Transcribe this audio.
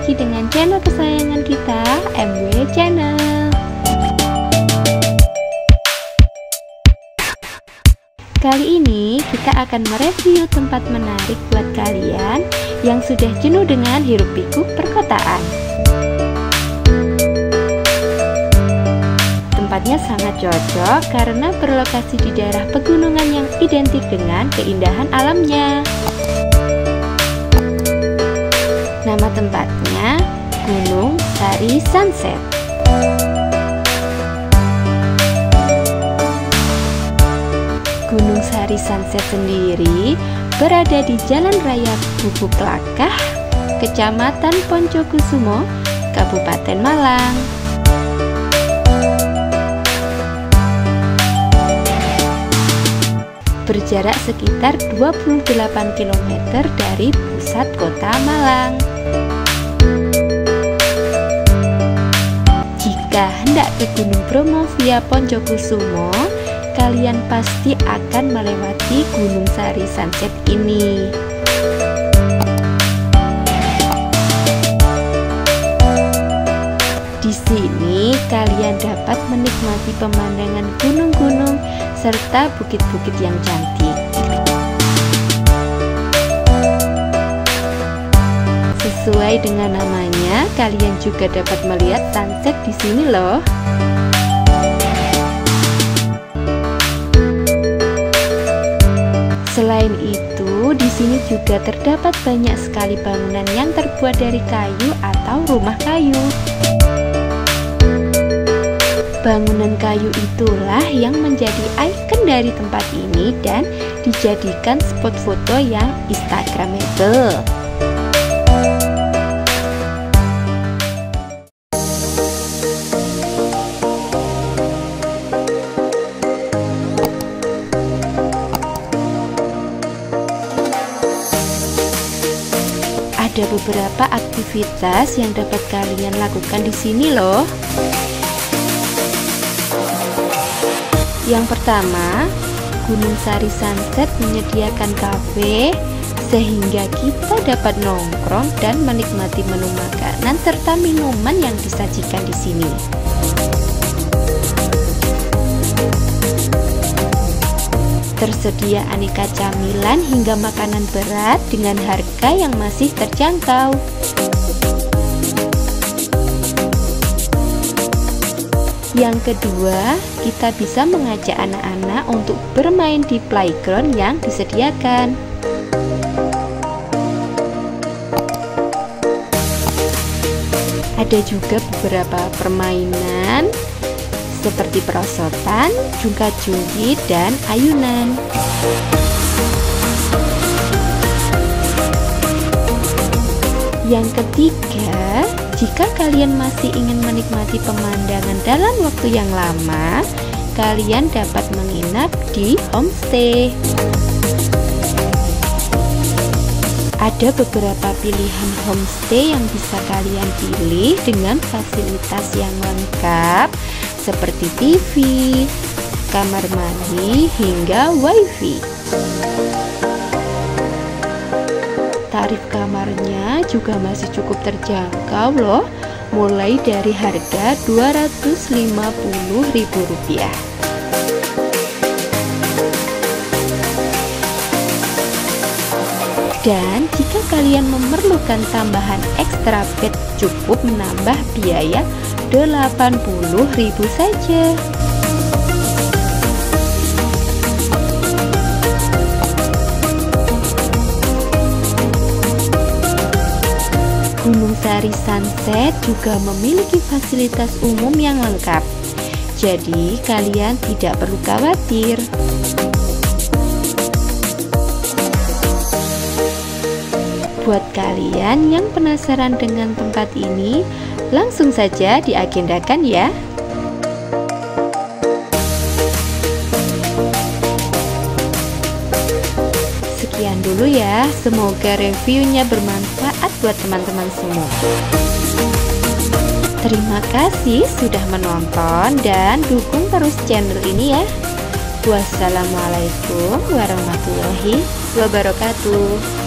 lagi dengan channel kesayangan kita, MW Channel. Kali ini kita akan mereview tempat menarik buat kalian yang sudah jenuh dengan hiruk-pikuk perkotaan. Tempatnya sangat cocok karena berlokasi di daerah pegunungan yang identik dengan keindahan alamnya. Nama tempatnya Gunung Sari Sunset. Gunung Sari Sunset sendiri berada di Jalan Raya Bubuk Lakah, Kecamatan Poncokusumo, Kabupaten Malang. Berjarak sekitar 28 km dari pusat kota Malang. Jika hendak ke Gunung Bromo via Poncokusumo, kalian pasti akan melewati Gunung Sari Sunset ini. Di sini kalian dapat menikmati pemandangan gunung-gunung serta bukit-bukit yang cantik. Sesuai dengan namanya, kalian juga dapat melihat sunset di sini loh. Selain itu, di sini juga terdapat banyak sekali bangunan yang terbuat dari kayu atau rumah kayu. Bangunan kayu itulah yang menjadi ikon dari tempat ini dan dijadikan spot foto yang instagramable. Ada beberapa aktivitas yang dapat kalian lakukan di sini loh. Yang pertama, Gunung Sari Sunset menyediakan kafe sehingga kita dapat nongkrong dan menikmati menu makanan serta minuman yang disajikan di sini. Tersedia aneka camilan hingga makanan berat dengan harga yang masih terjangkau. Yang kedua, kita bisa mengajak anak-anak untuk bermain di playground yang disediakan. Ada juga beberapa permainan seperti perosotan, jungkat-jungkit, dan ayunan. Yang ketiga, jika kalian masih ingin menikmati pemandangan dalam waktu yang lama, kalian dapat menginap di homestay. Ada beberapa pilihan homestay yang bisa kalian pilih dengan fasilitas yang lengkap seperti TV, kamar mandi, hingga wifi. Tarif kamarnya juga masih cukup terjangkau loh, mulai dari harga Rp250.000. Dan jika kalian memerlukan tambahan ekstra bed, cukup menambah biaya Rp80.000 saja. Gunung Sari Sunset juga memiliki fasilitas umum yang lengkap, jadi kalian tidak perlu khawatir. Buat kalian yang penasaran dengan tempat ini, langsung saja diagendakan ya. Sekian dulu ya, semoga reviewnya bermanfaat buat teman-teman semua. Terima kasih sudah menonton dan dukung terus channel ini ya. Wassalamualaikum warahmatullahi wabarakatuh.